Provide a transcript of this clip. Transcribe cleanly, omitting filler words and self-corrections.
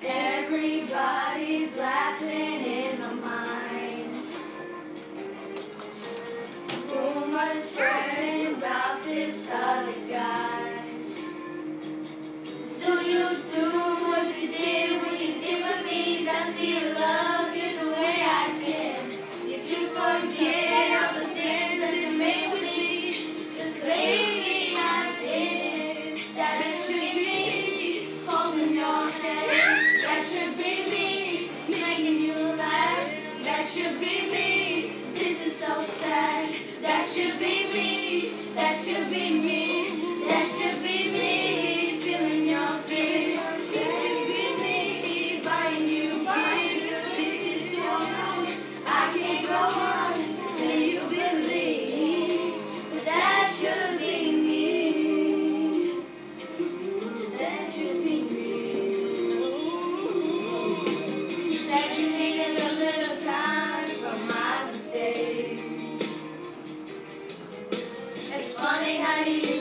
Everybody's laughing in the mind. Rumors spreading about this other guy. Do you do what you did with me? Does he love you the way I can? Did you forget all the things that you made with me? 'Cause baby, I didn't. That should be me holding your hand. That should be me making you laugh. That should be me. This is so sad. That should be me. That should be me. That should be me feeling your fears. That should be me buying you. This is so wrong. I can't go on till you believe. But that should be me. That should be me. You said you needed a little time for my mistakes. It's funny how you